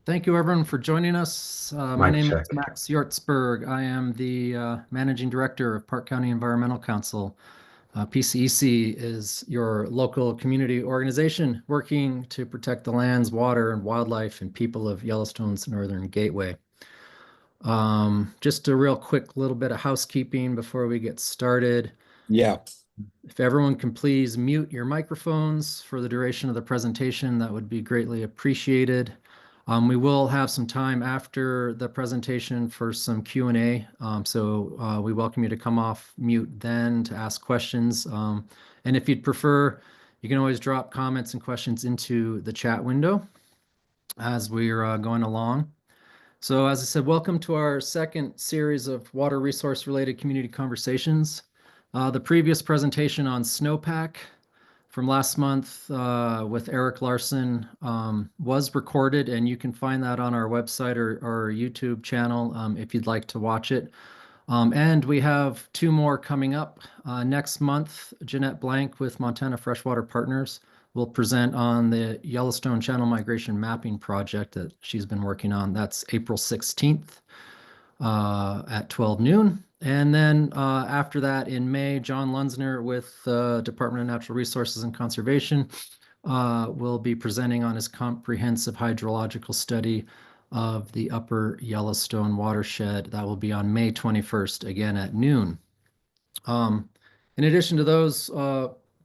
Thank you, everyone, for joining us. My Mic name check. is Max Yortzberg. I am the Managing Director of Park County Environmental Council. PCEC is your local community organization working to protect the lands, water, and wildlife and people of Yellowstone's Northern Gateway. Just a real quick little bit of housekeeping before we get started. Yeah. If everyone can please mute your microphones for the duration of the presentation, that would be greatly appreciated. We will have some time after the presentation for some Q&A, so we welcome you to come off mute then to ask questions. And if you'd prefer, you can always drop comments and questions into the chat window as we're going along. So as I said, welcome to our second series of water resource related community conversations. The previous presentation on snowpack from last month with Eric Larson was recorded, and you can find that on our website or YouTube channel if you'd like to watch it. And we have two more coming up. Next month, Jeanette Blank with Montana Freshwater Partners will present on the Yellowstone Channel Migration Mapping Project that she's been working on. That's April 16th at 12 noon. And then after that, in May, John Lunsner with the Department of Natural Resources and Conservation will be presenting on his comprehensive hydrological study of the Upper Yellowstone Watershed. That will be on May 21st, again at noon. In addition to those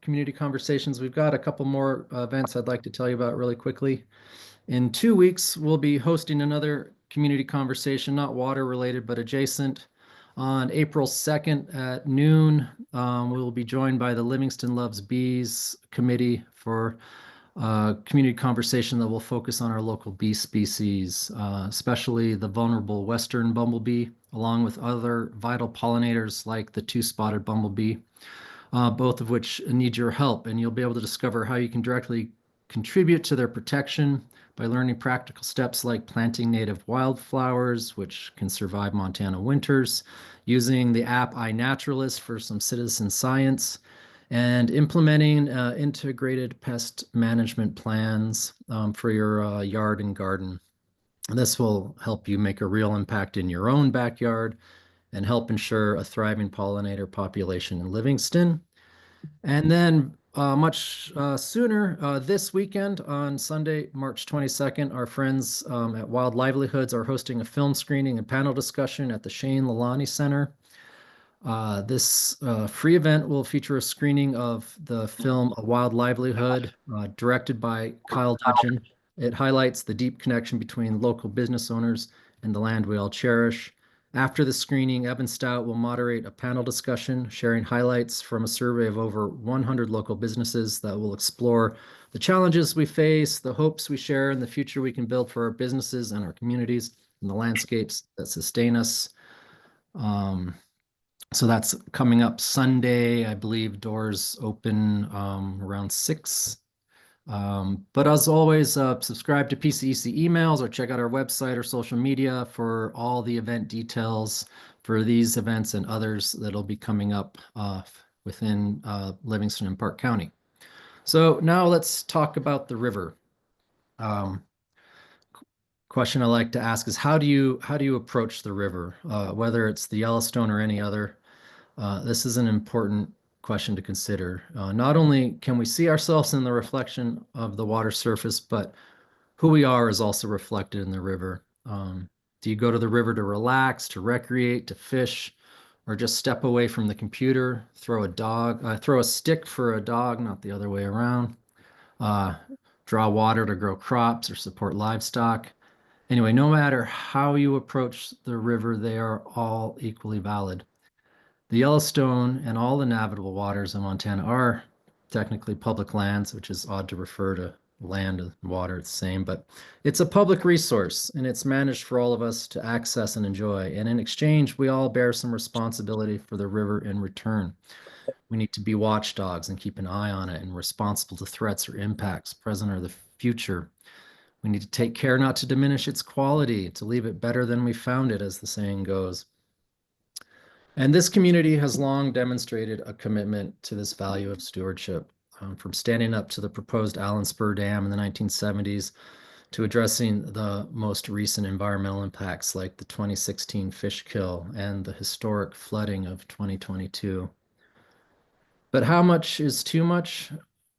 community conversations, we've got a couple more events I'd like to tell you about really quickly. In 2 weeks, we'll be hosting another community conversation, not water related, but adjacent. On April 2nd at noon, we will be joined by the Livingston Loves Bees Committee for a community conversation that will focus on our local bee species, especially the vulnerable western bumblebee, along with other vital pollinators like the two-spotted bumblebee, both of which need your help. And you'll be able to discover how you can directly contribute to their protection by learning practical steps like planting native wildflowers, which can survive Montana winters, using the app iNaturalist for some citizen science, and implementing integrated pest management plans for your yard and garden. This will help you make a real impact in your own backyard and help ensure a thriving pollinator population in Livingston. And then much sooner this weekend on Sunday, March 22nd, our friends at Wild Livelihoods are hosting a film screening and panel discussion at the Shane Lalani Center. This free event will feature a screening of the film A Wild Livelihood, directed by Kyle Dudgeon. It highlights the deep connection between local business owners and the land we all cherish. After the screening, Evan Stout will moderate a panel discussion sharing highlights from a survey of over 100 local businesses that will explore the challenges we face, the hopes we share, and the future we can build for our businesses and our communities and the landscapes that sustain us. So that's coming up Sunday. I believe doors open around 6. But as always, subscribe to PCEC emails or check out our website or social media for all the event details for these events and others that'll be coming up within Livingston and Park County. So now let's talk about the river. Question I like to ask is how do you approach the river, whether it's the Yellowstone or any other? This is an important question to consider. Not only can we see ourselves in the reflection of the water surface, but who we are is also reflected in the river. Do you go to the river to relax, to recreate, to fish, or just step away from the computer, throw a stick for a dog, not the other way around, draw water to grow crops or support livestock? Anyway, no matter how you approach the river, they are all equally valid. The Yellowstone and all the navigable waters in Montana are technically public lands, which is odd to refer to land and water, it's the same, but it's a public resource and it's managed for all of us to access and enjoy. And in exchange, we all bear some responsibility for the river in return. We need to be watchdogs and keep an eye on it and responsible to threats or impacts, present or the future. We need to take care not to diminish its quality, to leave it better than we found it, as the saying goes. And this community has long demonstrated a commitment to this value of stewardship, from standing up to the proposed Allen Spur Dam in the 1970s to addressing the most recent environmental impacts like the 2016 fish kill and the historic flooding of 2022. But how much is too much?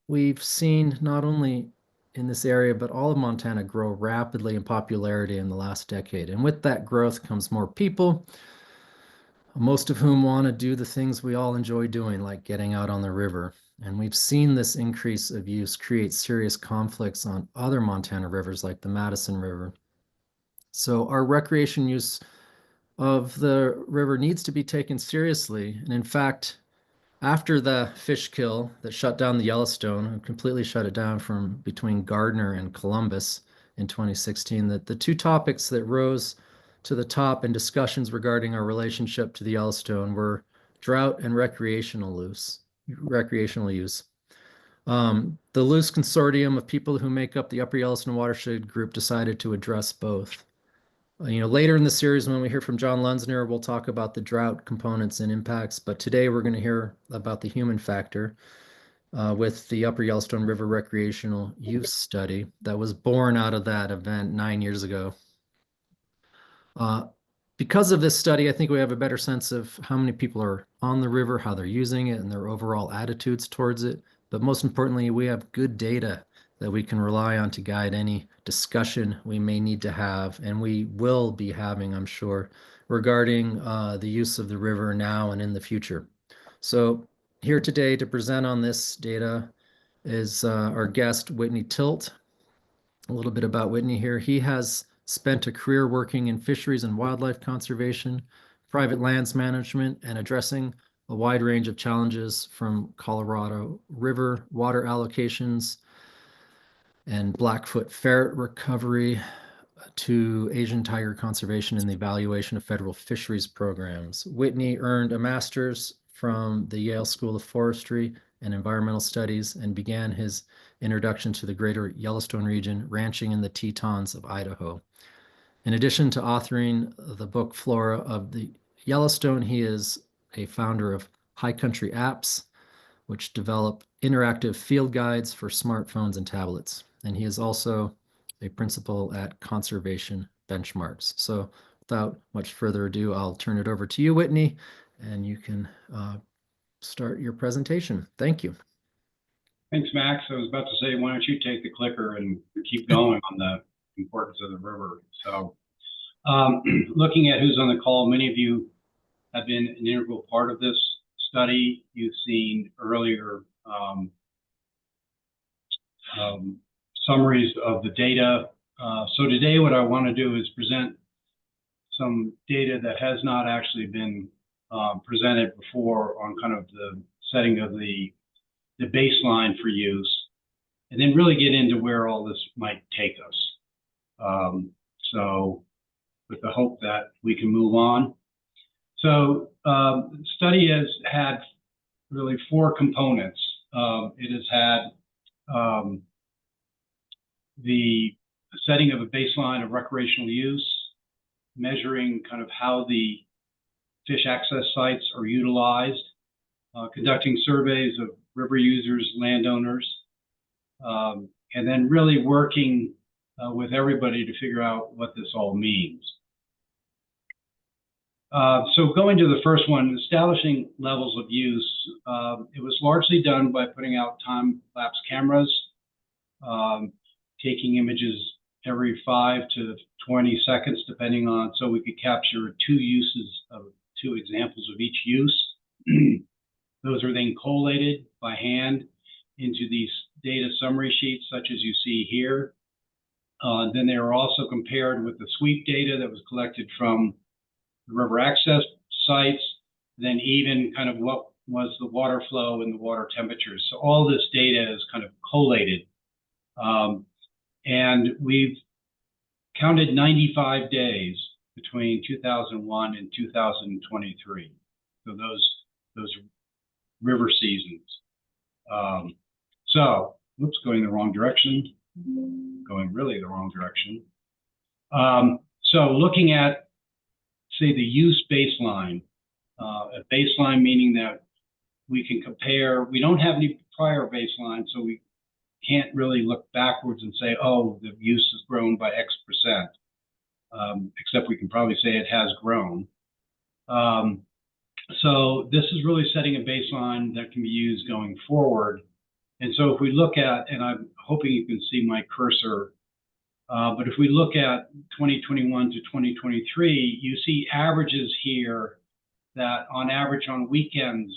We've seen not only in this area, but all of Montana grow rapidly in popularity in the last decade. And with that growth comes more people, most of whom want to do the things we all enjoy doing, like getting out on the river. And we've seen this increase of use create serious conflicts on other Montana rivers, like the Madison River. So our recreation use of the river needs to be taken seriously. And in fact, after the fish kill that shut down the Yellowstone and completely shut it down from between Gardner and Columbus in 2016, that the two topics that rose to the top in discussions regarding our relationship to the Yellowstone were drought and recreational use. The loose consortium of people who make up the Upper Yellowstone Watershed Group decided to address both. Later in the series, when we hear from John Lunsner, we'll talk about the drought components and impacts. But today we're going to hear about the human factor with the Upper Yellowstone River Recreational Use Study that was born out of that event 9 years ago. Because of this study, I think we have a better sense of how many people are on the river, how they're using it, and their overall attitudes towards it. But most importantly, we have good data that we can rely on to guide any discussion we may need to have, and we will be having, I'm sure, regarding the use of the river now and in the future. So here today to present on this data is our guest, Whitney Tilt. A little bit about Whitney here. He has spent a career working in fisheries and wildlife conservation, private lands management, and addressing a wide range of challenges from Colorado River water allocations and Blackfoot ferret recovery to Asian tiger conservation and the evaluation of federal fisheries programs. Whitney earned a master's from the Yale School of Forestry and Environmental Studies and began his introduction to the greater Yellowstone region, ranching in the Tetons of Idaho. In addition to authoring the book Flora of the Yellowstone, he is a founder of High Country Apps, which develop interactive field guides for smartphones and tablets. And he is also a principal at Conservation Benchmarks. So without much further ado, I'll turn it over to you, Whitney, and you can start your presentation. Thank you. Thanks, Max. I was about to say, why don't you take the clicker and keep going on the importance of the river. So looking at who's on the call, many of you have been an integral part of this study. You've seen earlier summaries of the data. So today what I want to do is present some data that has not actually been presented before on kind of the setting of the baseline for use, and then really get into where all this might take us. So with the hope that we can move on. So the study has had really four components. It has had the setting of a baseline of recreational use, measuring kind of how the fish access sites are utilized, conducting surveys of river users, landowners, and then really working with everybody to figure out what this all means. So going to the first one, establishing levels of use, it was largely done by putting out time-lapse cameras, taking images every 5 to 20 seconds, depending on, so we could capture two examples of each use. Those are then collated by hand into these data summary sheets, such as you see here. Then they are also compared with the sweep data that was collected from the river access sites, then even kind of what was the water flow and the water temperatures. So all this data is kind of collated. And we've counted 95 days between 2001 and 2023. So those river seasons. So, oops, going the wrong direction. Going really the wrong direction. So looking at, say, the use baseline, a baseline meaning that we can compare, we don't have any prior baseline, so we can't really look backwards and say, oh, the use has grown by X percent, except we can probably say it has grown. So this is really setting a baseline that can be used going forward. And so if we look at, and I'm hoping you can see my cursor, but if we look at 2021 to 2023, you see averages here that on average on weekends,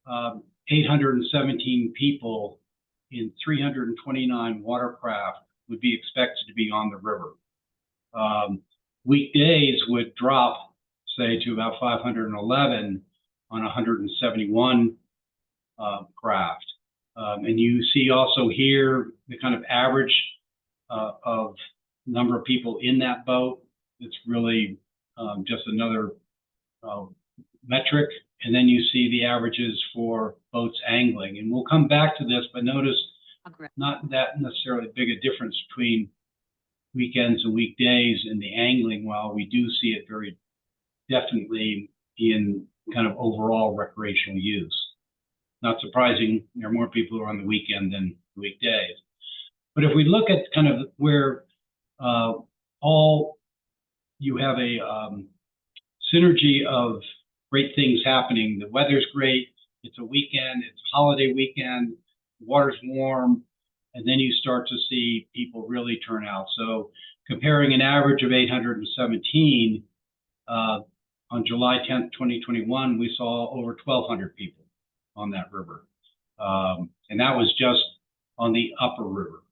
817 people in 329 watercraft would be expected to be on the river. Weekdays would drop, say, to about 511 on 171 craft. And you see also here the kind of average of number of people in that boat. It's really just another metric. And then you see the averages for boats angling. And we'll come back to this, but notice not that necessarily big a difference between weekends and weekdays in the angling, while we do see it very definitely in kind of overall recreational use. Not surprising, there are more people who are on the weekend than the weekdays. But if we look at kind of where you have a synergy of great things happening, the weather's great, it's a weekend, it's a holiday weekend, the water's warm, and then you start to see people really turn out. So comparing an average of 817, on July 10th, 2021, we saw over 1,200 people on that river. And that was just on the upper river.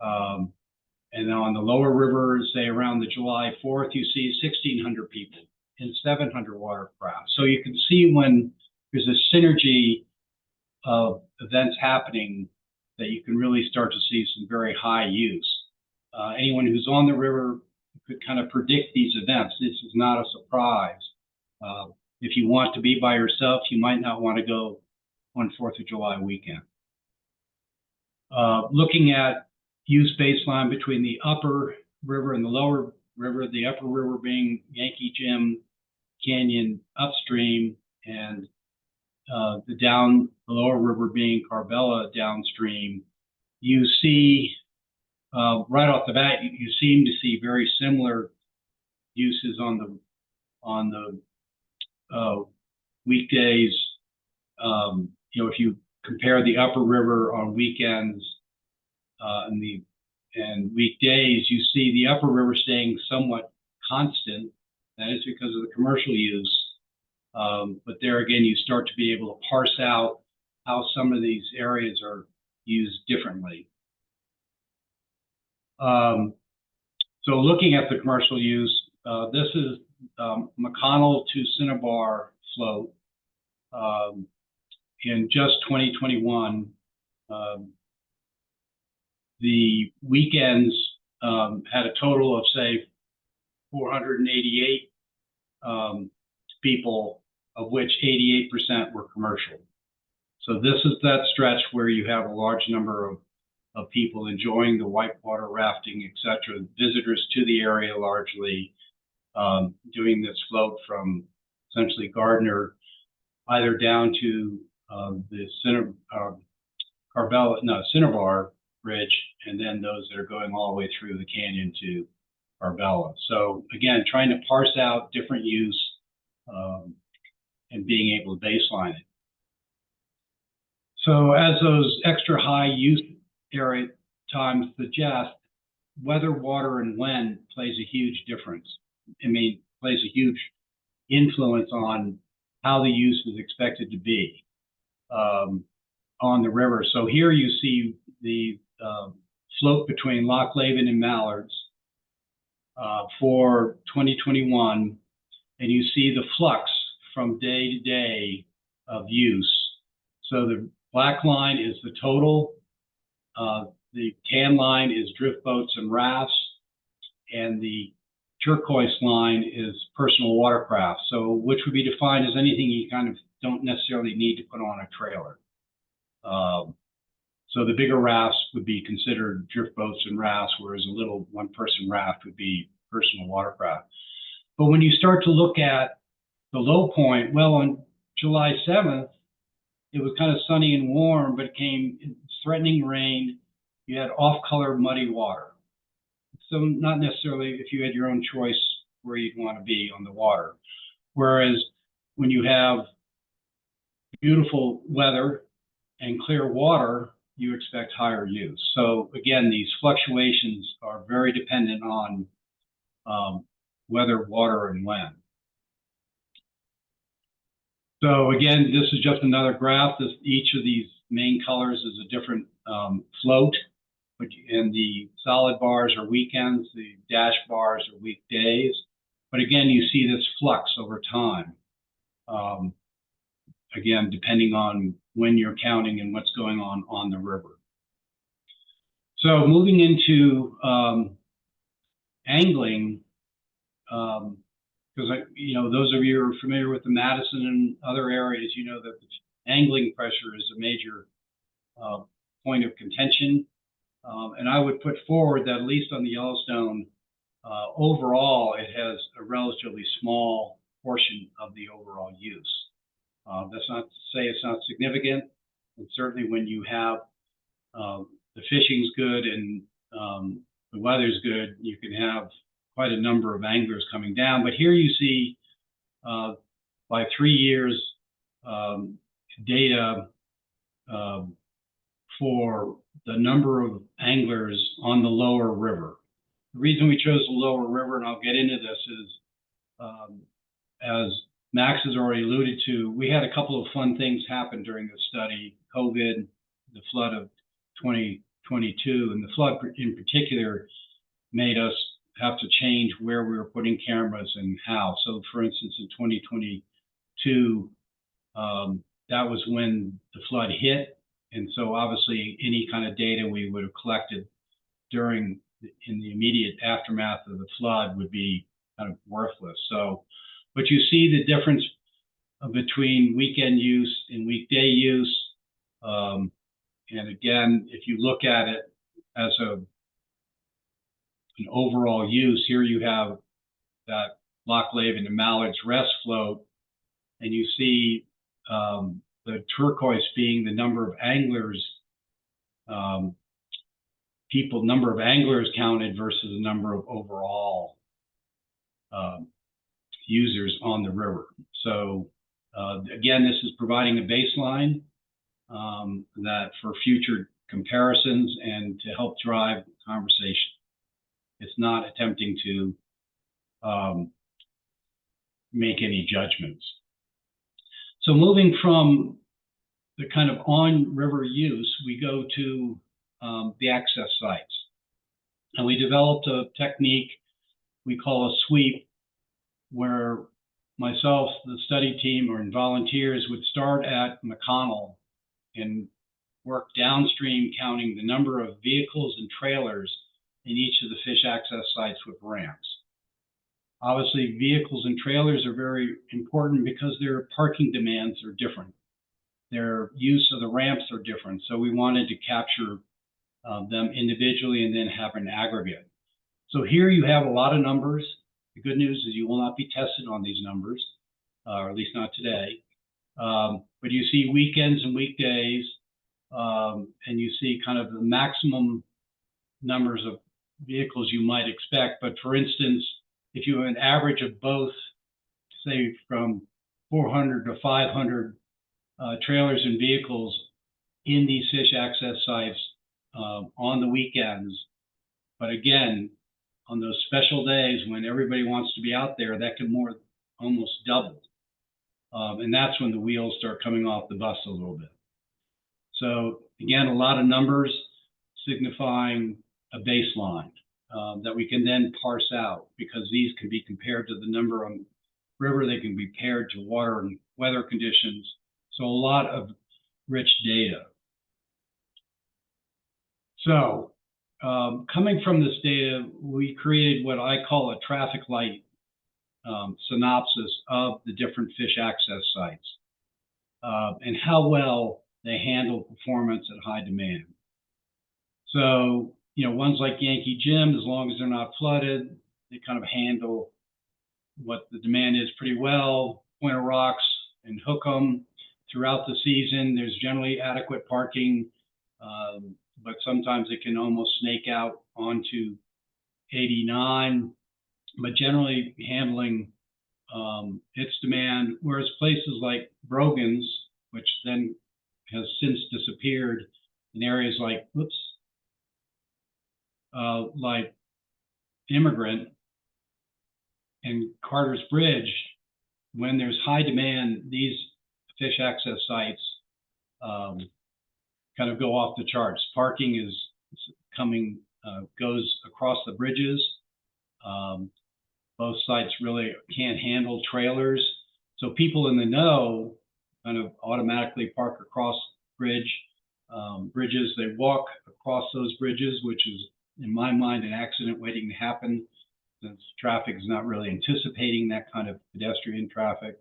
And on the lower river, say around the July 4th, you see 1,600 people and 700 watercraft. So you can see when there's a synergy of events happening that you can really start to see some very high use. Anyone who's on the river could kind of predict these events. This is not a surprise. If you want to be by yourself, you might not want to go on 4th of July weekend. Looking at use baseline between the upper river and the lower river, the upper river being Yankee Jim Canyon upstream, and the lower river being Carbella downstream, you see right off the bat, you seem to see very similar uses on the weekdays. If you compare the upper river on weekends and weekdays, you see the upper river staying somewhat constant. That is because of the commercial use. But there again, you start to be able to parse out how some of these areas are used differently. So looking at the commercial use, this is McConnell to Cinnabar float. In just 2021, the weekends had a total of, say, 488 people, of which 88% were commercial. So this is that stretch where you have a large number of people enjoying the whitewater rafting, etc., visitors to the area largely, doing this float from essentially Gardner, either down to the Cinnabar Bridge, and then those that are going all the way through the canyon to Carbella. So again, trying to parse out different use and being able to baseline it. So as those extra high use area times suggest, whether, water, and when plays a huge difference. Plays a huge influence on how the use is expected to be on the river. So here you see the float between Loch Laven and Mallards for 2021, and you see the flux from day to day of use. So the black line is the total, the tan line is drift boats and rafts, and the turquoise line is personal watercraft. So which would be defined as anything you kind of don't necessarily need to put on a trailer. So the bigger rafts would be considered drift boats and rafts, whereas a little one-person raft would be personal watercraft. But when you start to look at the low point, well, on July 7th, it was kind of sunny and warm, but it came threatening rain, you had off-color muddy water. So not necessarily if you had your own choice where you'd want to be on the water. Whereas when you have beautiful weather and clear water, you expect higher use. So again, these fluctuations are very dependent on weather, water, and when. So again, this is just another graph. Each of these main colors is a different float, and the solid bars are weekends, the dashed bars are weekdays. But again, you see this flux over time. Again, depending on when you're counting and what's going on the river. So moving into angling, because those of you who are familiar with the Madison and other areas, you know that the angling pressure is a major point of contention. And I would put forward that at least on the Yellowstone, overall, it has a relatively small portion of the overall use. That's not to say it's not significant, and certainly when you have the fishing's good and the weather's good, you can have quite a number of anglers coming down. But here you see by 3 years data for the number of anglers on the lower river. The reason we chose the lower river, and I'll get into this, is as Max has already alluded to, we had a couple of fun things happen during the study: COVID, the flood of 2022, and the flood in particular made us have to change where we were putting cameras and how. So for instance, in 2022, that was when the flood hit. And so obviously any kind of data we would have collected in the immediate aftermath of the flood would be kind of worthless. So, but you see the difference between weekend use and weekday use. And again, if you look at it as an overall use, here you have that Loch Levin and Mallard's Rest float, and you see the turquoise being the number of anglers, number of anglers counted versus the number of overall users on the river. So again, this is providing a baseline that for future comparisons and to help drive conversation. It's not attempting to make any judgments. So moving from the kind of on-river use, we go to the access sites. And we developed a technique we call a sweep, where myself, the study team, or volunteers would start at McConnell and work downstream, counting the number of vehicles and trailers in each of the fish access sites with ramps. Obviously, vehicles and trailers are very important because their parking demands are different. Their use of the ramps are different. So we wanted to capture them individually and then have an aggregate. So here you have a lot of numbers. The good news is you will not be tested on these numbers, or at least not today. But you see weekends and weekdays, and you see kind of the maximum numbers of vehicles you might expect. But for instance, if you have an average of both, say from 400 to 500 trailers and vehicles in these fish access sites on the weekends, but again, on those special days when everybody wants to be out there, that can almost double. And that's when the wheels start coming off the bus a little bit. So again, a lot of numbers signifying a baseline that we can then parse out, because these can be compared to the number on river, they can be paired to water and weather conditions. So a lot of rich data. So coming from this data, we created what I call a traffic light synopsis of the different fish access sites and how well they handle performance at high demand. So, ones like Yankee Jim, as long as they're not flooded, they kind of handle what the demand is pretty well. Point of Rocks and Hookham, throughout the season, there's generally adequate parking. but sometimes it can almost snake out onto 89, but generally handling its demand, whereas places like Brogan's, which then has since disappeared in areas like, like Immigrant and Carter's Bridge, when there's high demand, these fish access sites kind of go off the charts. Parking is coming, goes across the bridges. Both sites really can't handle trailers. So people in the know kind of automatically park across bridges. They walk across those bridges, which is, in my mind, an accident waiting to happen, since traffic is not really anticipating that kind of pedestrian traffic.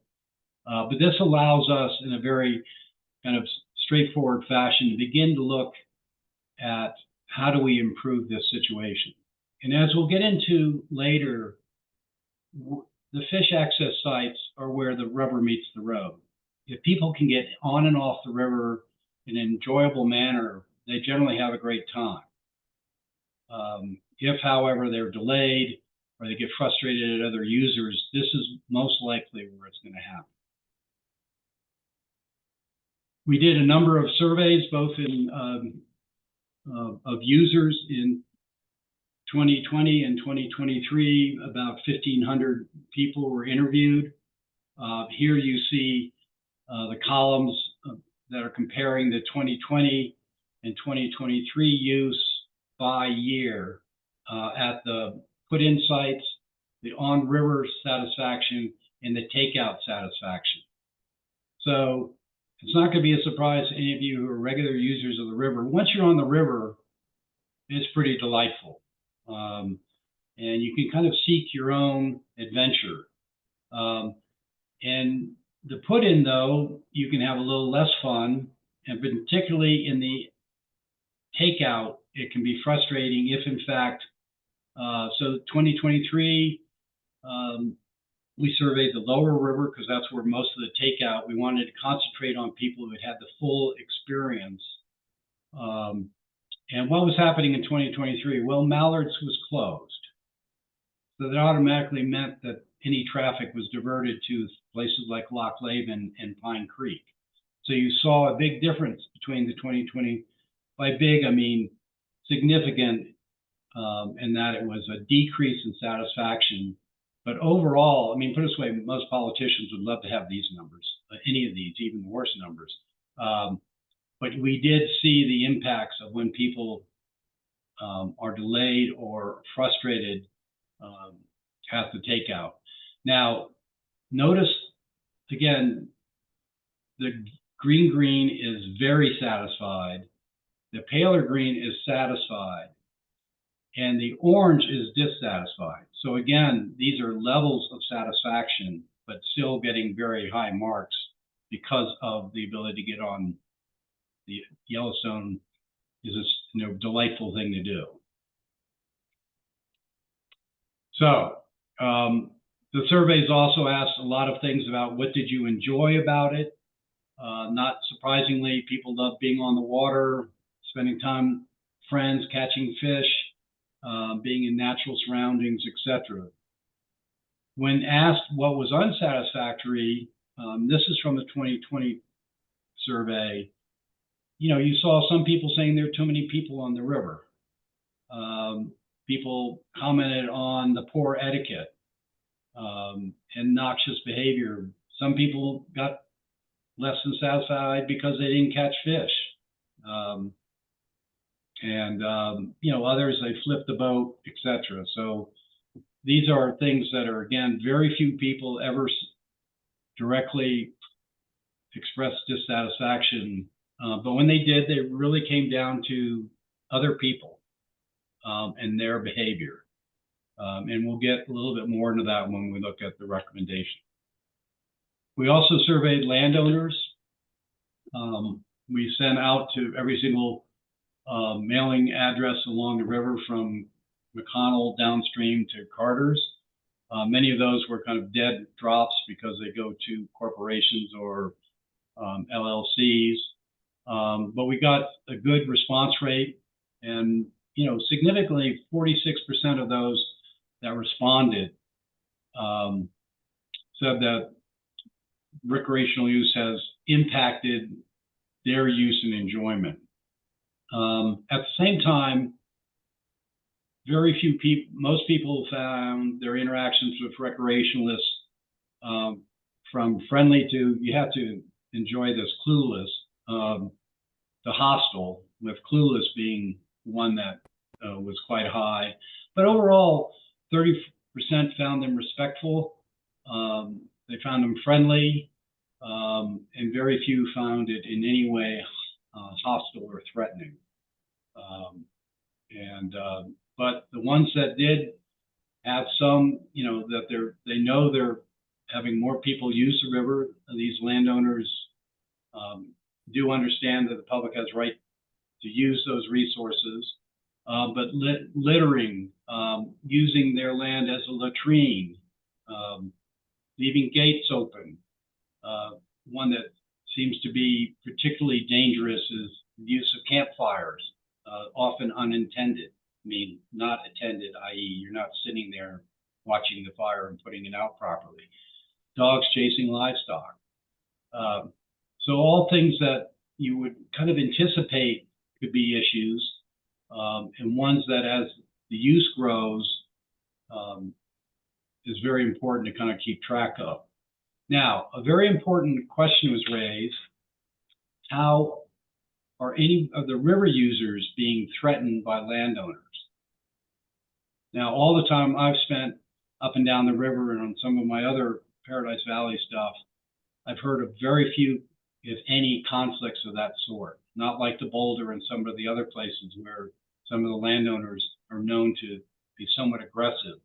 But this allows us, in a very kind of straightforward fashion, to begin to look at how do we improve this situation. And as we'll get into later, the fish access sites are where the rubber meets the road. If people can get on and off the river in an enjoyable manner, they generally have a great time. If, however, they're delayed or they get frustrated at other users, this is most likely where it's going to happen. We did a number of surveys, both in of users in 2020 and 2023. About 1,500 people were interviewed. Here you see the columns that are comparing the 2020 and 2023 use by year at the put-in sites, the on-river satisfaction, and the takeout satisfaction. So it's not going to be a surprise to any of you who are regular users of the river. Once you're on the river, it's pretty delightful. And you can kind of seek your own adventure. And the put-in, though, you can have a little less fun, and particularly in the takeout, it can be frustrating if, in fact, so 2023, we surveyed the lower river because that's where most of the takeout, we wanted to concentrate on people who had had the full experience. And what was happening in 2023? Well, Mallard's was closed. So that automatically meant that any traffic was diverted to places like Loch Laban and Pine Creek. So you saw a big difference between the 2020, by big, I mean significant, in that it was a decrease in satisfaction. But overall, I mean, put it this way, most politicians would love to have these numbers, any of these, even worse numbers. But we did see the impacts of when people are delayed or frustrated at the takeout. Now, notice, again, the green is very satisfied. The paler green is satisfied. And the orange is dissatisfied. So again, these are levels of satisfaction, but still getting very high marks because of the ability to get on the Yellowstone is a delightful thing to do. So the surveys also asked a lot of things about what did you enjoy about it. Not surprisingly, people love being on the water, spending time with friends, catching fish, being in natural surroundings, etc. When asked what was unsatisfactory, this is from the 2020 survey, you saw some people saying there are too many people on the river. People commented on the poor etiquette and noxious behavior. Some people got less than satisfied because they didn't catch fish. Others, they flipped the boat, etc. So these are things that are, again, very few people ever directly expressed dissatisfaction. But when they did, they really came down to other people and their behavior. And we'll get a little bit more into that when we look at the recommendation. We also surveyed landowners. We sent out to every single mailing address along the river from McConnell downstream to Carter's. Many of those were kind of dead drops because they go to corporations or LLCs. But we got a good response rate. And, significantly 46% of those that responded said that recreational use has impacted their use and enjoyment. At the same time, most people found their interactions with recreationalists from friendly to, you have to enjoy this, clueless, to hostile, with clueless being one that was quite high. But overall, 30% found them respectful. They found them friendly, and very few found it in any way hostile or threatening. But the ones that did have some, that they know they're having more people use the river. These landowners do understand that the public has right to use those resources, but littering, using their land as a latrine, leaving gates open. One that seems to be particularly dangerous is the use of campfires, often unintended, not attended, i.e. you're not sitting there watching the fire and putting it out properly. Dogs chasing livestock. So all things that you would kind of anticipate could be issues, and ones that as the use grows is very important to kind of keep track of. Now, a very important question was raised: how are any of the river users being threatened by landowners? Now, all the time I've spent up and down the river and on some of my other Paradise Valley stuff, I've heard of very few, if any, conflicts of that sort. Not like the Boulder and some of the other places where some of the landowners are known to be somewhat aggressive.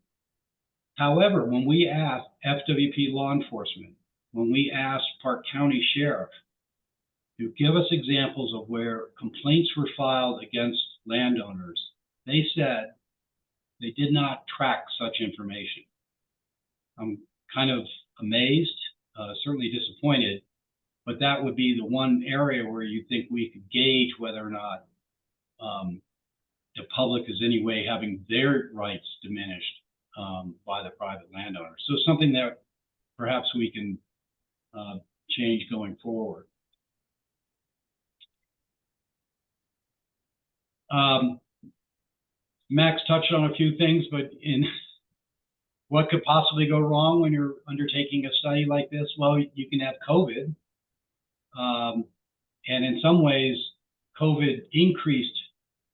However, when we asked FWP law enforcement, when we asked Park County Sheriff to give us examples of where complaints were filed against landowners, they said they did not track such information. I'm kind of amazed, certainly disappointed, but that would be the one area where you think we could gauge whether or not the public is any way having their rights diminished by the private landowner. So something that perhaps we can change going forward. Max touched on a few things, but in what could possibly go wrong when you're undertaking a study like this? Well, you can have COVID. And in some ways, COVID increased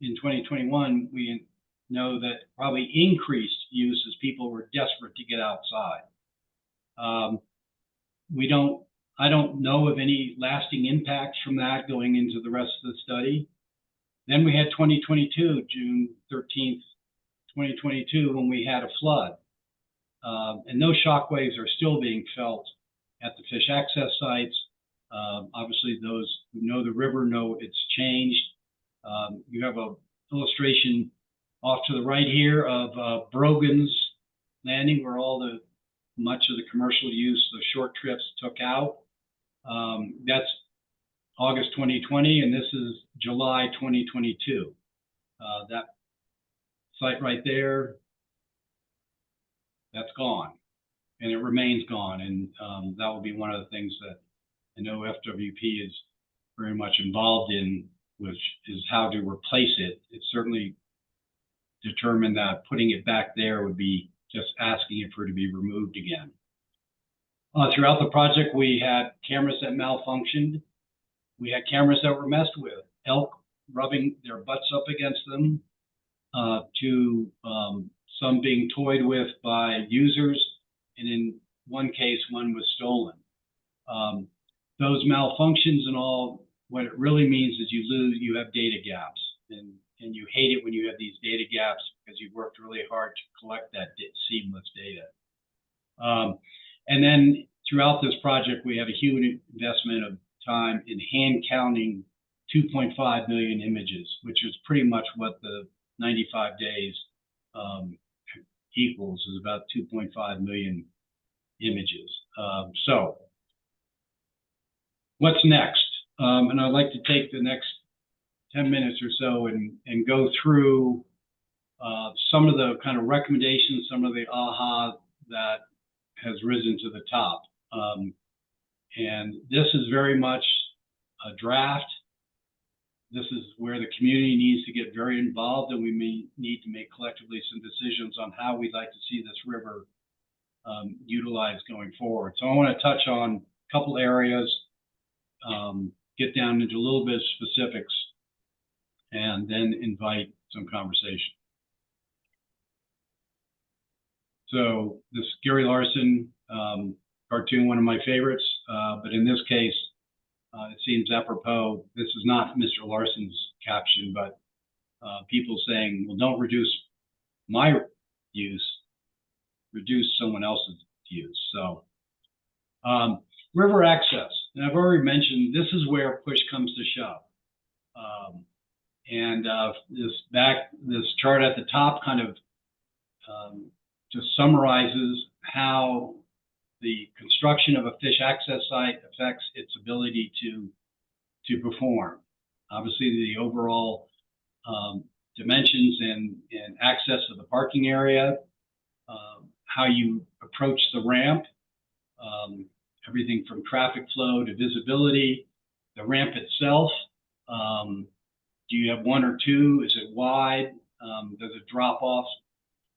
in 2021. We know that probably increased use as people were desperate to get outside. I don't know of any lasting impacts from that going into the rest of the study. Then we had 2022, June 13th, 2022, when we had a flood. And those shock waves are still being felt at the fish access sites. Obviously, those who know the river know it's changed. You have an illustration off to the right here of Brogan's Landing, where much of the commercial use, the short trips took out. That's August 2020, and this is July 2022. That site right there, that's gone, and it remains gone. And that will be one of the things that I know FWP is very much involved in, which is how to replace it. It's certainly determined that putting it back there would be just asking it for it to be removed again. Throughout the project, we had cameras that malfunctioned. We had cameras that were messed with, elk rubbing their butts up against them, to some being toyed with by users, and in one case, one was stolen. Those malfunctions and all, what it really means is you have data gaps, and you hate it when you have these data gaps because you've worked really hard to collect that seamless data. And then throughout this project, we have a huge investment of time in hand counting 2.5 million images, which is pretty much what the 95 days equals, is about 2.5 million images. So what's next? And I'd like to take the next 10 minutes or so and go through some of the kind of recommendations, some of the aha that has risen to the top. And this is very much a draft. This is where the community needs to get very involved, and we may need to make collectively some decisions on how we'd like to see this river utilized going forward. So I want to touch on a couple areas, get down into a little bit of specifics, and then invite some conversation. So this Gary Larson cartoon, one of my favorites, but in this case, it seems apropos. This is not Mr. Larson's caption, but people saying, well, don't reduce my use, reduce someone else's use. So river access, and I've already mentioned, this is where push comes to shove. This chart at the top kind of just summarizes how the construction of a fish access site affects its ability to perform. Obviously, the overall dimensions and access of the parking area, how you approach the ramp, everything from traffic flow to visibility, the ramp itself. Do you have one or two? Is it wide? Does it drop off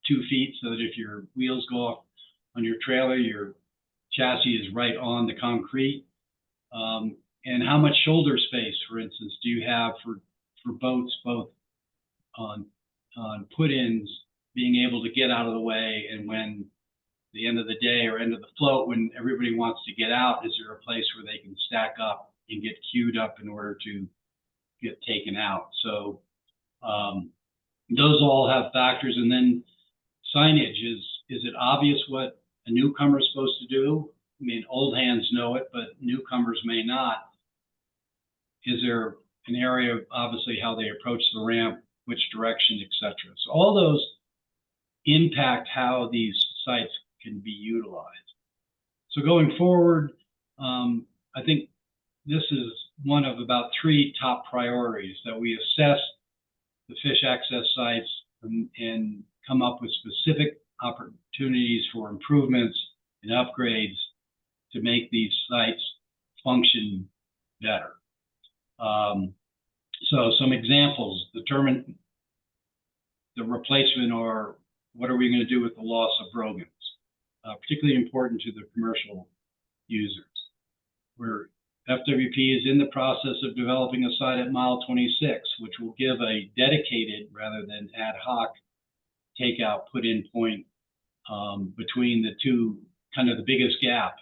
2 feet so that if your wheels go off on your trailer, your chassis is right on the concrete? And how much shoulder space, for instance, do you have for boats, both on put-ins, being able to get out of the way, and when the end of the day or end of the float, when everybody wants to get out, is there a place where they can stack up and get queued up in order to get taken out? So those all have factors. And then signage, is it obvious what a newcomer is supposed to do? I mean, old hands know it, but newcomers may not. Is there an area of obviously how they approach the ramp, which direction, etc.? So all those impact how these sites can be utilized. So going forward, I think this is one of about 3 top priorities, that we assess the fish access sites and come up with specific opportunities for improvements and upgrades to make these sites function better. So some examples: determine the replacement, or what are we going to do with the loss of brogans, particularly important to the commercial users. Where FWP is in the process of developing a site at mile 26, which will give a dedicated rather than ad hoc takeout put-in point between the two, kind of the biggest gap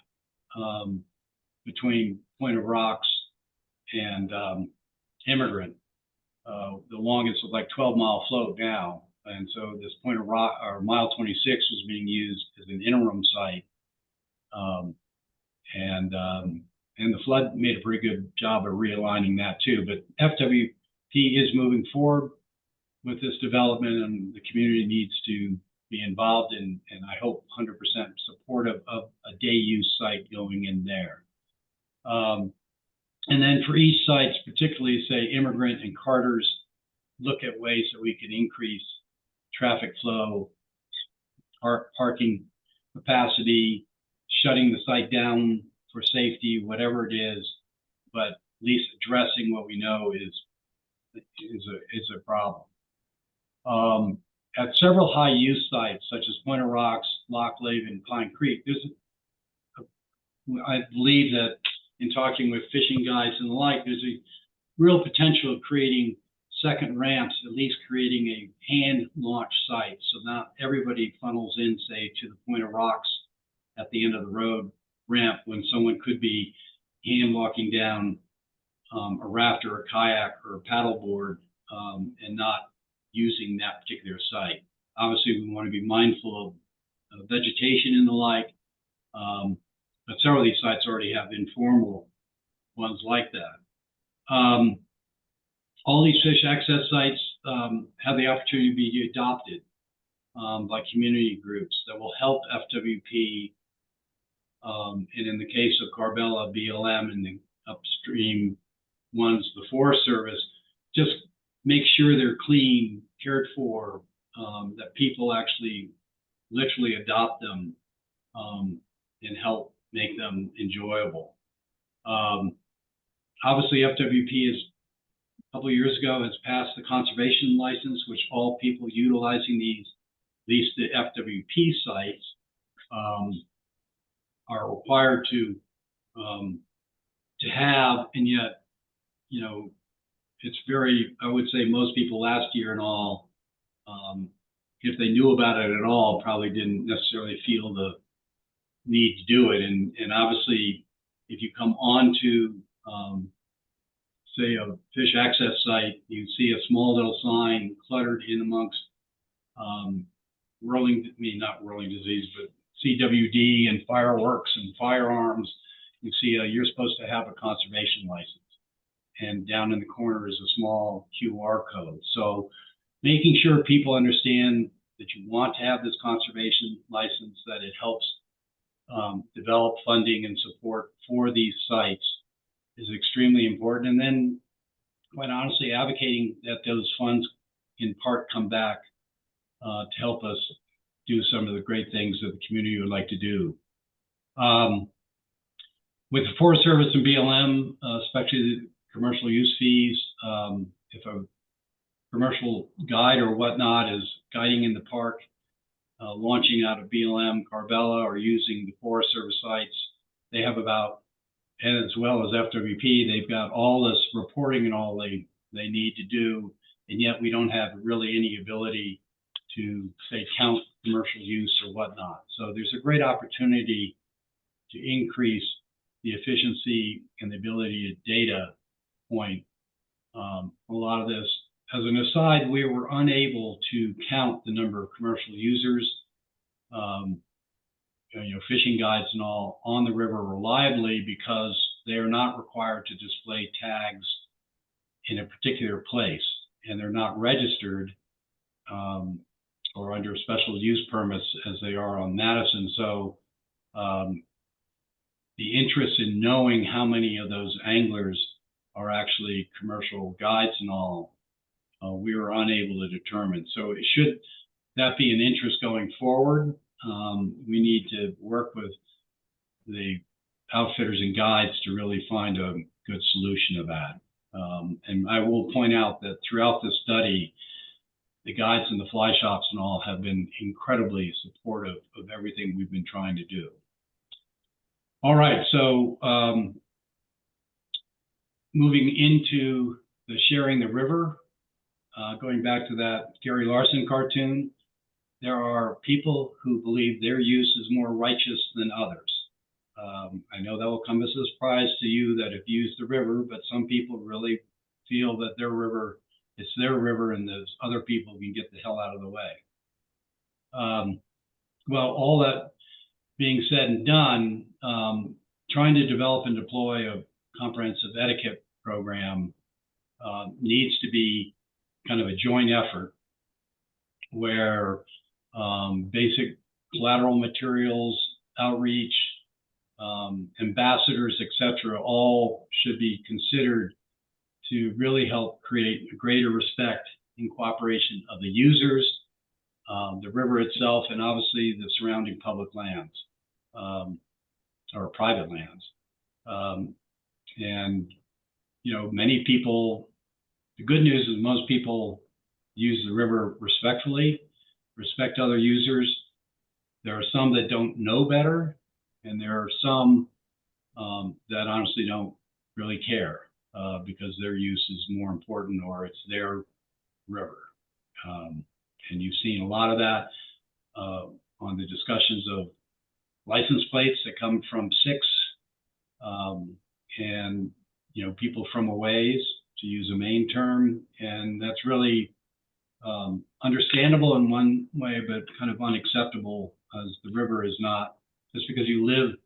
between Point of Rocks and Immigrant. The longest is like 12-mile float now, and so this Point of Rock, or mile 26, was being used as an interim site, and the flood made a pretty good job of realigning that too. But FWP is moving forward with this development, and the community needs to be involved in, and I hope 100% supportive of a day use site going in there. And then for each sites, particularly say Immigrant and Carter's, look at ways that we can increase traffic flow, parking capacity, shutting the site down for safety, whatever it is, but at least addressing what we know is a problem. At several high use sites, such as Point of Rocks, Lock Lake, and Pine Creek, I believe that in talking with fishing guides and the like, there's a real potential of creating second ramps, at least creating a hand launch site. So not everybody funnels in, say, to the Point of Rocks at the end of the road ramp, when someone could be hand walking down a raft or a kayak or a paddleboard and not using that particular site. Obviously, we want to be mindful of vegetation and the like, but several of these sites already have informal ones like that. All these fish access sites have the opportunity to be adopted by community groups that will help FWP, and in the case of Carbella, BLM, and the upstream ones, the Forest Service, just make sure they're clean, cared for, that people actually literally adopt them, and help make them enjoyable. Obviously, FWP is a couple of years ago has passed the conservation license, which all people utilizing these, at least the FWP sites, are required to have, and yet, you know, it's very, I would say most people last year and all, if they knew about it at all, probably didn't necessarily feel the need to do it. And obviously, if you come on to, say, a fish access site, you see a small little sign cluttered in amongst not whirling disease, but CWD and fireworks and firearms. You see, you're supposed to have a conservation license. And down in the corner is a small QR code. So making sure people understand that you want to have this conservation license, that it helps develop funding and support for these sites is extremely important. And then, quite honestly, advocating that those funds in part come back to help us do some of the great things that the community would like to do. With the Forest Service and BLM, especially the commercial use fees, if a commercial guide or whatnot is guiding in the park, launching out of BLM, Carvella, or using the Forest Service sites, they have about, and as well as FWP, they've got all this reporting and all they need to do, and yet we don't have really any ability to, say, count commercial use or whatnot. So there's a great opportunity to increase the efficiency and the ability to data point a lot of this. As an aside, we were unable to count the number of commercial users, fishing guides and all on the river reliably because they are not required to display tags in a particular place, and they're not registered or under special use permits as they are on Madison. So the interest in knowing how many of those anglers are actually commercial guides and all, we were unable to determine. So should that be an interest going forward, we need to work with the outfitters and guides to really find a good solution to that. And I will point out that throughout this study, the guides and the fly shops and all have been incredibly supportive of everything we've been trying to do. All right, so moving into the sharing the river, going back to that Gary Larson cartoon, there are people who believe their use is more righteous than others. I know that will come as a surprise to you that have used the river, but some people really feel that their river, it's their river and those other people can get the hell out of the way. Well, all that being said and done, trying to develop and deploy a comprehensive etiquette program needs to be kind of a joint effort where basic collateral materials, outreach, ambassadors, etc., all should be considered to really help create a greater respect and cooperation of the users, the river itself, and obviously the surrounding public lands or private lands. And, many people, the good news is most people use the river respectfully, respect other users. There are some that don't know better, and there are some that honestly don't really care because their use is more important or it's their river. And you've seen a lot of that on the discussions of license plates that come from SIX and people from a ways, to use a main term, and that's really understandable in one way, but kind of unacceptable, as the river is not, just because you live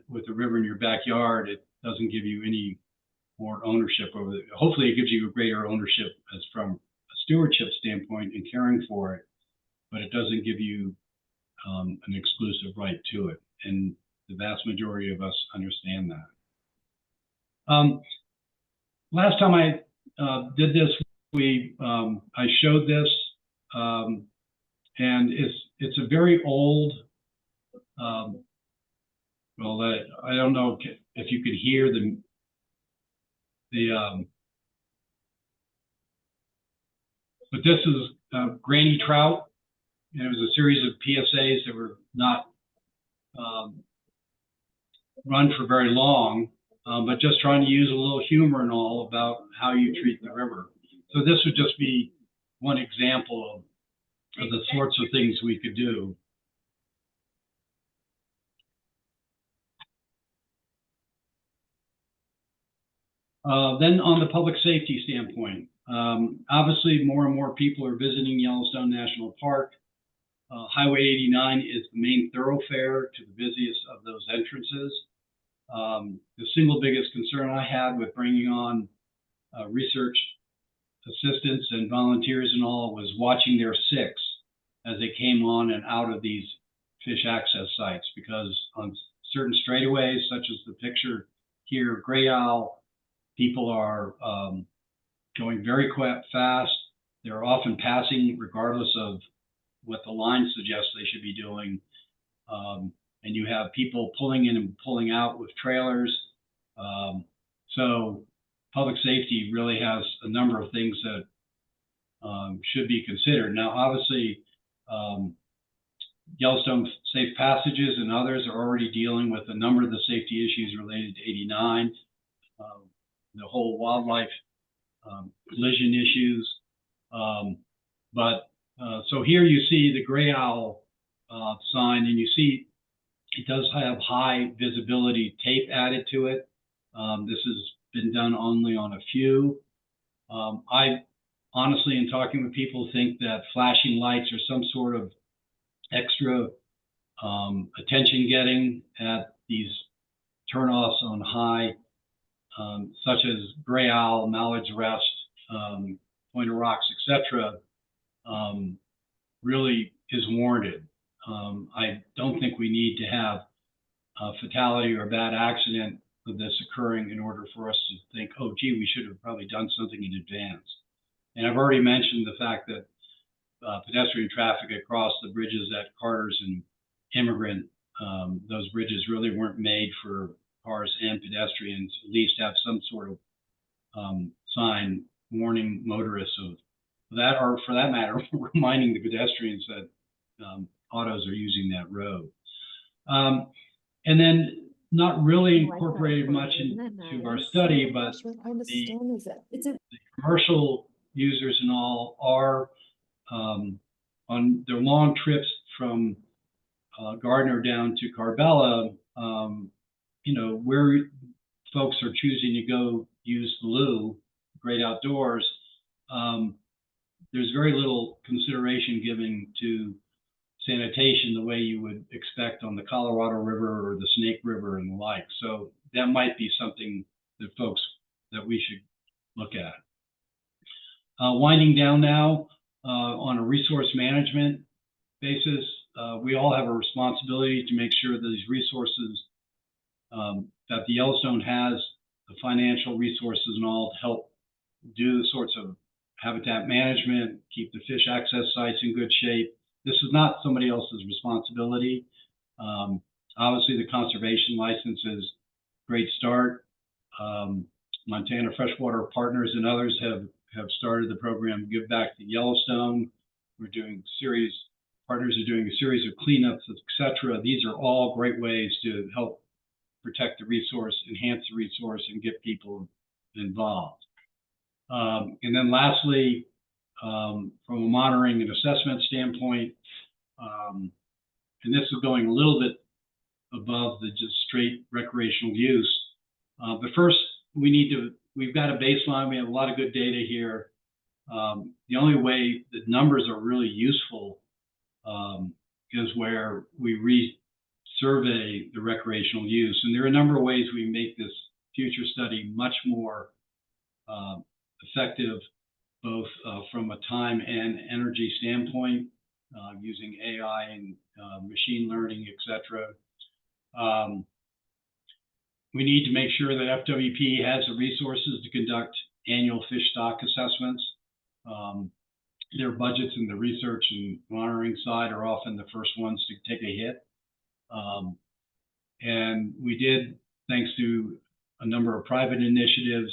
with the river in your backyard, it doesn't give you any more ownership over it. Hopefully it gives you a greater ownership as from a stewardship standpoint and caring for it, but it doesn't give you an exclusive right to it. And the vast majority of us understand that. Last time I did this, I showed this, and it's a very old, well, I don't know if you could hear but this is granny trout, and it was a series of PSAs that were not run for very long, but just trying to use a little humor and all about how you treat the river. So this would just be one example of the sorts of things we could do. Then on the public safety standpoint, obviously more and more people are visiting Yellowstone National Park. Highway 89 is the main thoroughfare to the busiest of those entrances. The single biggest concern I had with bringing on research assistants and volunteers and all was watching their six as they came on and out of these fish access sites, because on certain straightaways, such as the picture here, gray owl, people are going very fast. They're often passing regardless of what the line suggests they should be doing. And you have people pulling in and pulling out with trailers. So public safety really has a number of things that should be considered. Now, obviously, Yellowstone Safe Passages and others are already dealing with a number of the safety issues related to 89, the whole wildlife collision issues. So here you see the gray owl sign, and you see it does have high visibility tape added to it. This has been done only on a few. I honestly, in talking with people, think that flashing lights are some sort of extra attention getting at these turnoffs on high, such as gray owl, mallard's rest, pointer rocks, etc., really is warranted. I don't think we need to have a fatality or a bad accident of this occurring in order for us to think, oh, gee, we should have probably done something in advance. And I've already mentioned the fact that pedestrian traffic across the bridges at Carter's and Immigrant, those bridges really weren't made for cars and pedestrians. At least have some sort of sign warning motorists of that, or for that matter, reminding the pedestrians that autos are using that road. And then not really incorporated much into our study, but the commercial users and all are on their long trips from Gardner down to Carbella, where folks are choosing to go use the loo, great outdoors, there's very little consideration given to sanitation the way you would expect on the Colorado River or the Snake River and the like. So that might be something that we should look at. Winding down now, on a resource management basis, we all have a responsibility to make sure that these resources that the Yellowstone has, the financial resources and all, to help do the sorts of habitat management, keep the fish access sites in good shape. This is not somebody else's responsibility. Obviously, the conservation license is a great start. Montana Freshwater Partners and others have started the program Give Back to Yellowstone. Partners are doing a series of cleanups, etc. These are all great ways to help protect the resource, enhance the resource, and get people involved. And then lastly, from a monitoring and assessment standpoint, and this is going a little bit above the just straight recreational use. But first, we've got a baseline. We have a lot of good data here. The only way that numbers are really useful is where we survey the recreational use. And there are a number of ways we make this future study much more effective, both from a time and energy standpoint, using AI and machine learning, etc. We need to make sure that FWP has the resources to conduct annual fish stock assessments. Their budgets in the research and monitoring side are often the first ones to take a hit. And we did, thanks to a number of private initiatives,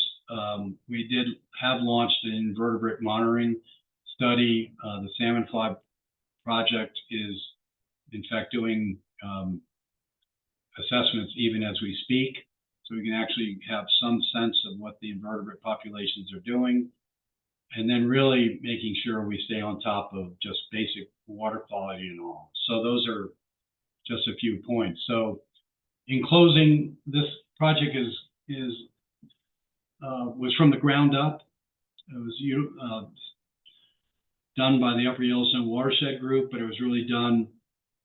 we did have launched an invertebrate monitoring study. The salmon fly project is, in fact, doing assessments even as we speak, so we can actually have some sense of what the invertebrate populations are doing, and then really making sure we stay on top of just basic water quality and all. So those are just a few points. So in closing, this project was from the ground up. It was done by the Upper Yellowstone Watershed Group, but it was really done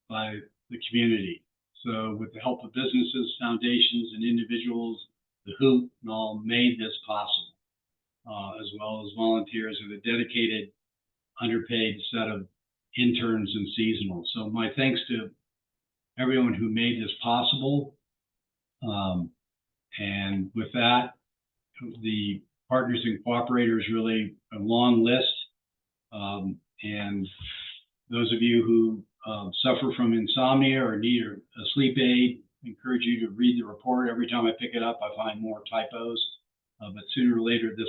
by the community. So with the help of businesses, foundations, and individuals, the Hoop and all made this possible, as well as volunteers with a dedicated, underpaid set of interns and seasonals. So my thanks to everyone who made this possible. And with that, the partners and cooperators, really a long list. And those of you who suffer from insomnia or need a sleep aid, I encourage you to read the report. Every time I pick it up, I find more typos. But sooner or later, this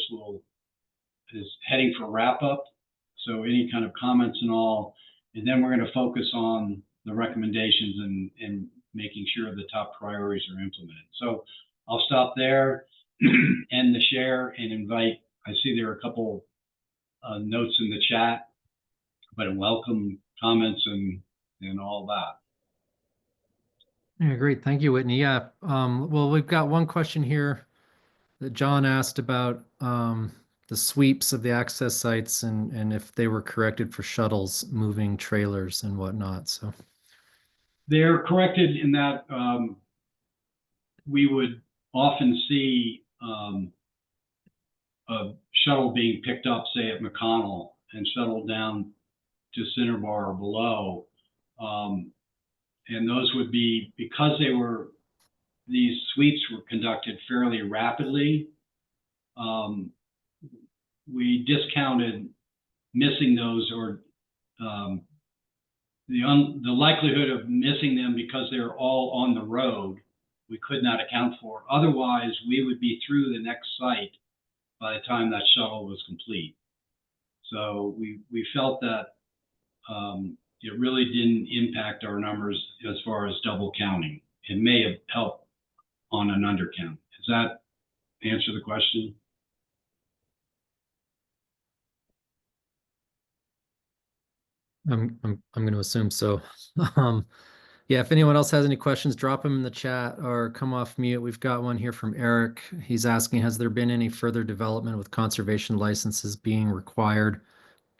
is heading for wrap up. So any kind of comments and all, and then we're going to focus on the recommendations and making sure the top priorities are implemented. So I'll stop there, end the share, and invite. I see there are a couple notes in the chat, but I welcome comments and all that. Yeah, great. Thank you, Whitney. Yeah. Well, we've got one question here that John asked about the sweeps of the access sites and if they were corrected for shuttles moving trailers and whatnot. So they're corrected in that we would often see a shuttle being picked up, say at McConnell, and shuttled down to Cinnabar or below. And those would be, because these sweeps were conducted fairly rapidly, we discounted missing those, or the likelihood of missing them because they're all on the road, we could not account for. Otherwise, we would be through the next site by the time that shuttle was complete. So we felt that it really didn't impact our numbers as far as double counting. It may have helped on an undercount. Does that answer the question? I'm going to assume so. Yeah, if anyone else has any questions, drop them in the chat or come off mute. We've got one here from Eric. He's asking, has there been any further development with conservation licenses being required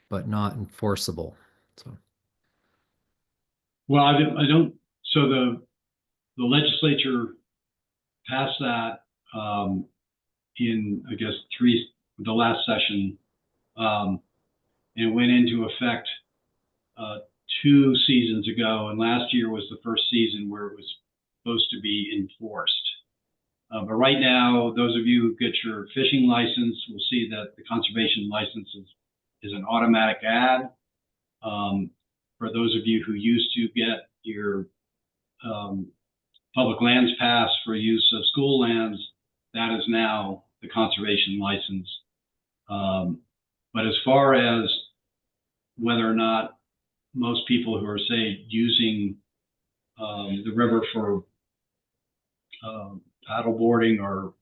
but not enforceable? So, well, I don't. So the legislature passed that in, I guess, the last session, and went into effect 2 seasons ago, and last year was the first season where it was supposed to be enforced. But right now, those of you who get your fishing license will see that the conservation license is an automatic add. For those of you who used to get your public lands pass for use of school lands, that is now the conservation license. But as far as whether or not most people who are, say, using the river for paddleboarding or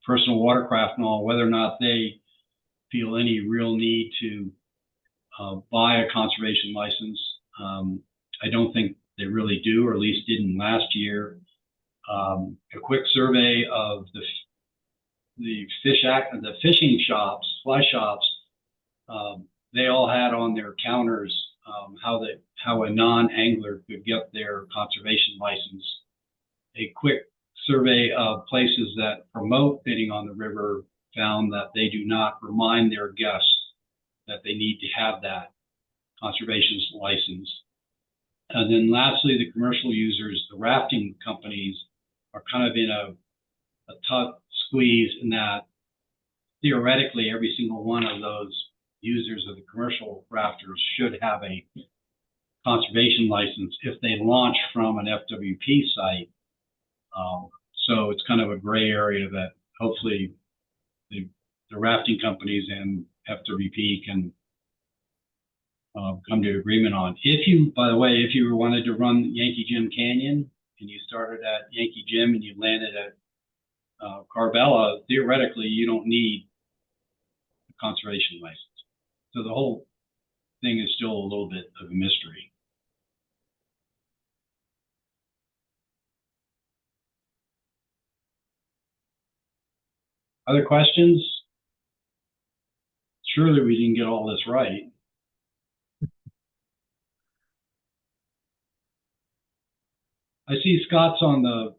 personal watercraft and all, whether or not they feel any real need to buy a conservation license, I don't think they really do, or at least didn't last year. A quick survey of the fishing shops, fly shops, they all had on their counters how a non-angler could get their conservation license. A quick survey of places that promote fishing on the river found that they do not remind their guests that they need to have that conservation license. And then lastly, the commercial users, the rafting companies, are kind of in a tough squeeze in that theoretically, every single one of those users of the commercial rafters should have a conservation license if they launch from an FWP site. So it's kind of a gray area that hopefully the rafting companies and FWP can come to agreement on. If you, by the way, if you wanted to run Yankee Jim Canyon and you started at Yankee Jim and you landed at Carbella, theoretically, you don't need a conservation license. So the whole thing is still a little bit of a mystery. Other questions? Surely we didn't get all this right. I see Scott's on the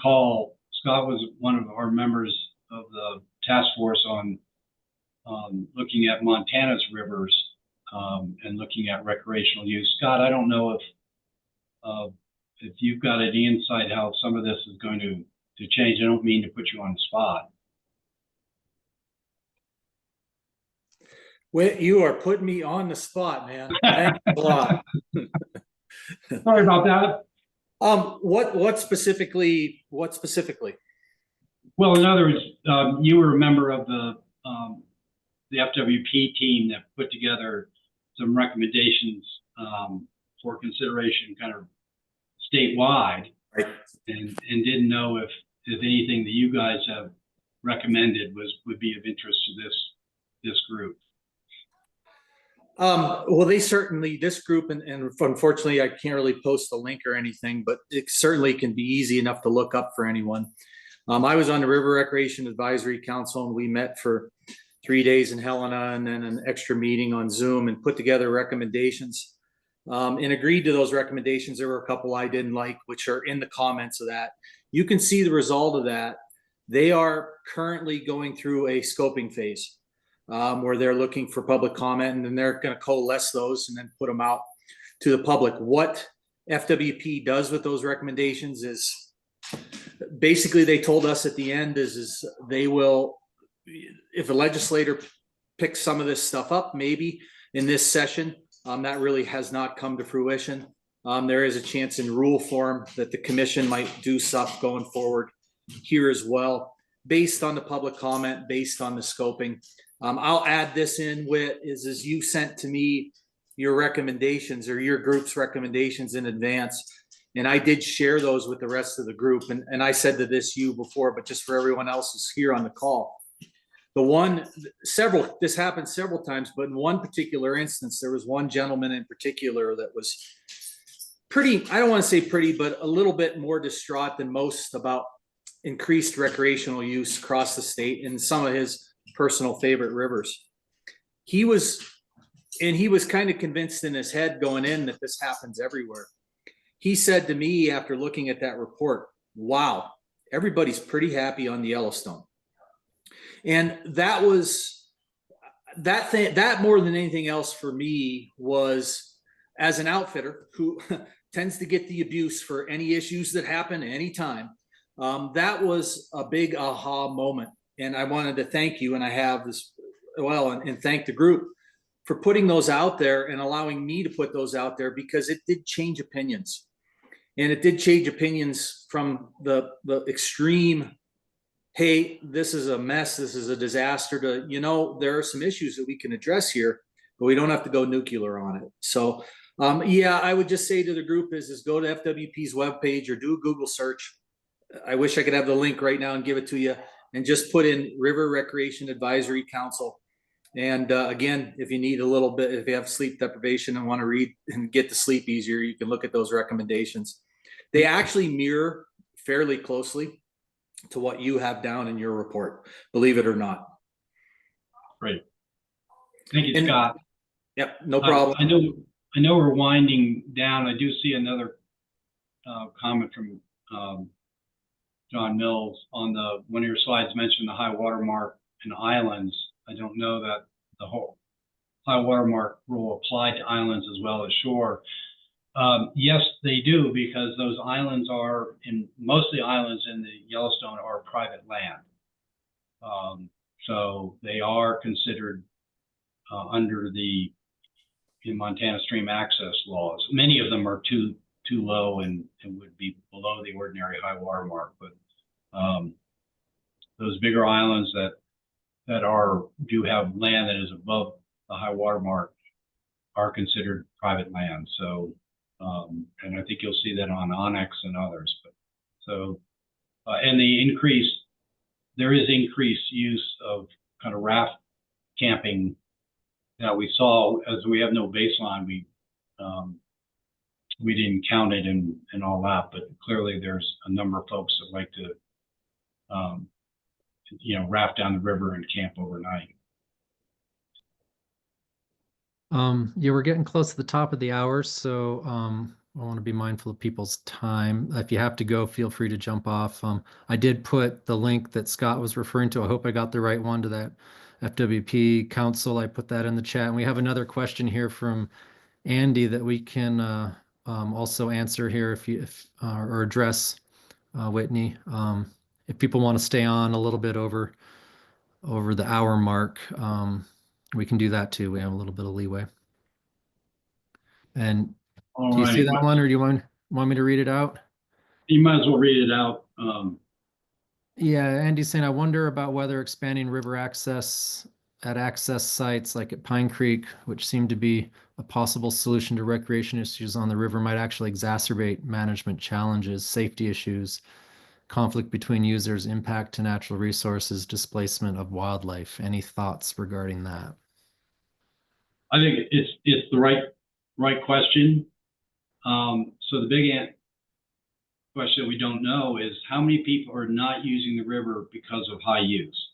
call. Scott was one of our members of the task force on looking at Montana's rivers and looking at recreational use. Scott, I don't know if you've got any insight how some of this is going to change. I don't mean to put you on the spot. Well, you are putting me on the spot, man. Thanks a lot. Sorry about that. What specifically? Well, in other words, you were a member of the FWP team that put together some recommendations for consideration kind of statewide, right, and didn't know if anything that you guys have recommended would be of interest to this group. Well, they certainly, this group, and unfortunately I can't really post a link or anything, but it certainly can be easy enough to look up for anyone. I was on the River Recreation Advisory Council, and we met for 3 days in Helena and then an extra meeting on Zoom and put together recommendations and agreed to those recommendations. There were a couple I didn't like, which are in the comments of that. You can see the result of that. They are currently going through a scoping phase where they're looking for public comment, and then they're going to coalesce those and then put them out to the public. What FWP does with those recommendations is basically, they told us at the end is they will, if a legislator picks some of this stuff up, maybe in this session, that really has not come to fruition. There is a chance in rule form that the commission might do stuff going forward here as well, based on the public comment, based on the scoping. I'll add this in with is you sent to me your recommendations or your group's recommendations in advance. And I did share those with the rest of the group. And I said to you before, but just for everyone else who's here on the call, this happened several times, but in one particular instance, there was one gentleman in particular that was pretty, I don't want to say pretty, but a little bit more distraught than most about increased recreational use across the state in some of his personal favorite rivers. He was kind of convinced in his head going in that this happens everywhere. He said to me after looking at that report, wow, everybody's pretty happy on the Yellowstone. And that more than anything else for me was, as an outfitter who tends to get the abuse for any issues that happen anytime, that was a big aha moment. And I wanted to thank you, and I have this, and thank the group for putting those out there and allowing me to put those out there, because it did change opinions. And it did change opinions from the extreme, hey, this is a mess, this is a disaster, to, there are some issues that we can address here, but we don't have to go nuclear on it. So, yeah, I would just say to the group is go to FWP's webpage or do a Google search. I wish I could have the link right now and give it to you, and just put in River Recreation Advisory Council. And again, if you need a little bit, if you have sleep deprivation and want to read and get to sleep easier, you can look at those recommendations. They actually mirror fairly closely to what you have down in your report, believe it or not. Great. Thank you, Scott. Yep, no problem. I know we're winding down. I do see another comment from John Mills on one of your slides mentioned the high water mark and islands. I don't know that the whole high water mark rule apply to islands as well as shore. Yes, they do, because those islands most of the islands in the Yellowstone are private land. So they are considered under the Montana stream access laws. Many of them are too low and would be below the ordinary high water mark. But those bigger islands that do have land that is above the high water mark are considered private land. So, and I think you'll see that on Onyx and others. But so, and there is increased use of kind of raft camping that we saw. As we have no baseline, we didn't count it and all that, but clearly there's a number of folks that like to, raft down the river and camp overnight. Yeah, we're getting close to the top of the hour, so I want to be mindful of people's time. If you have to go, feel free to jump off. I did put the link that Scott was referring to. I hope I got the right one to that FWP Council. I put that in the chat. And we have another question here from Andy that we can also answer here or address, Whitney. If people want to stay on a little bit over the hour mark, we can do that too. We have a little bit of leeway. And do you see that one, or do you want me to read it out? You might as well read it out. Yeah, Andy's saying, I wonder about whether expanding river access at access sites like at Pine Creek, which seem to be a possible solution to recreation issues on the river, might actually exacerbate management challenges, safety issues, conflict between users, impact to natural resources, displacement of wildlife. Any thoughts regarding that? I think it's the right question. So the big question we don't know is how many people are not using the river because of high use.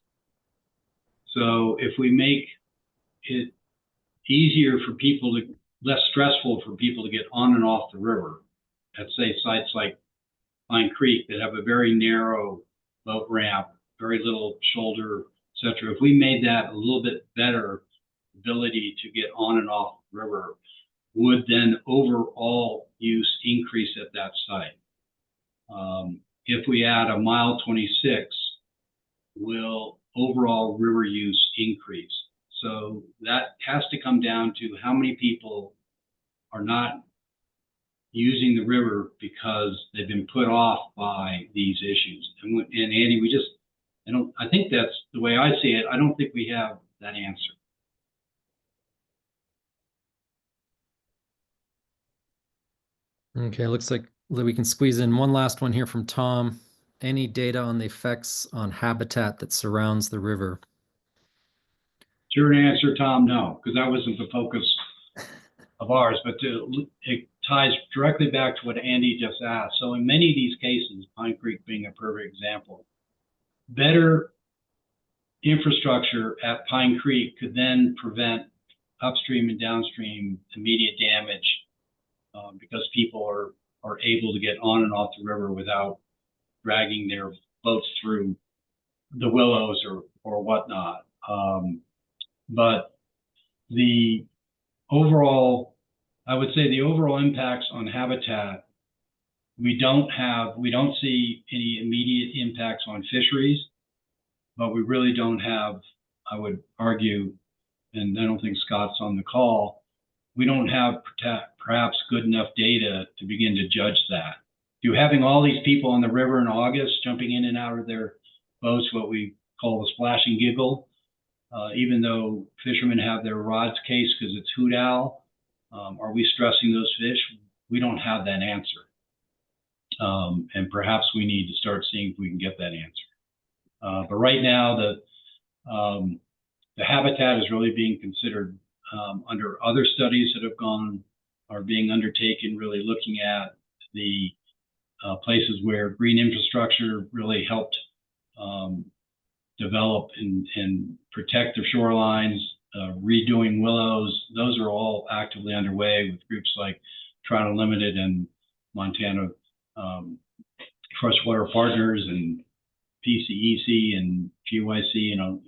So if we make it easier for people less stressful for people to get on and off the river, at say sites like Pine Creek that have a very narrow boat ramp, very little shoulder, etc. If we made that a little bit better ability to get on and off the river, would then overall use increase at that site. If we add a mile 26, will overall river use increase? So that has to come down to how many people are not using the river because they've been put off by these issues. And Andy, I think that's the way I see it. I don't think we have that answer. Okay, looks like we can squeeze in one last one here from Tom. Any data on the effects on habitat that surrounds the river? Sure answer, Tom, no, because that wasn't the focus of ours, but it ties directly back to what Andy just asked. So in many of these cases, Pine Creek being a perfect example, better infrastructure at Pine Creek could then prevent upstream and downstream immediate damage because people are able to get on and off the river without dragging their boats through the willows or whatnot. But the overall, I would say the overall impacts on habitat, we don't see any immediate impacts on fisheries, but we really don't have, I would argue, and I don't think Scott's on the call, we don't have perhaps good enough data to begin to judge that. You're having all these people on the river in August jumping in and out of their boats, what we call the splash and giggle, even though fishermen have their rods cased because it's hoot owl. Are we stressing those fish? We don't have that answer. And perhaps we need to start seeing if we can get that answer. But right now, the habitat is really being considered under other studies that are being undertaken, really looking at the places where green infrastructure really helped develop and protect their shorelines, redoing willows. Those are all actively underway with groups like Toronto Limited and Montana Freshwater Partners and PCEC and UYWG,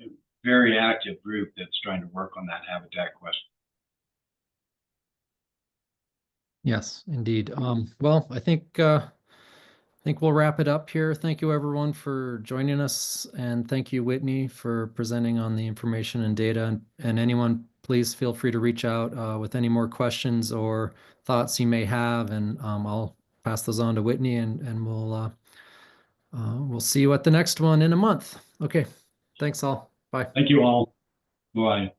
very active group that's trying to work on that habitat question. Yes, indeed. Well, I think think we'll wrap it up here. Thank you everyone for joining us, and thank you, Whitney, for presenting on the information and data. And anyone, please feel free to reach out with any more questions or thoughts you may have, and I'll pass those on to Whitney, and we'll see you at the next one in a month. Okay, thanks all. Bye. Thank you all. Bye.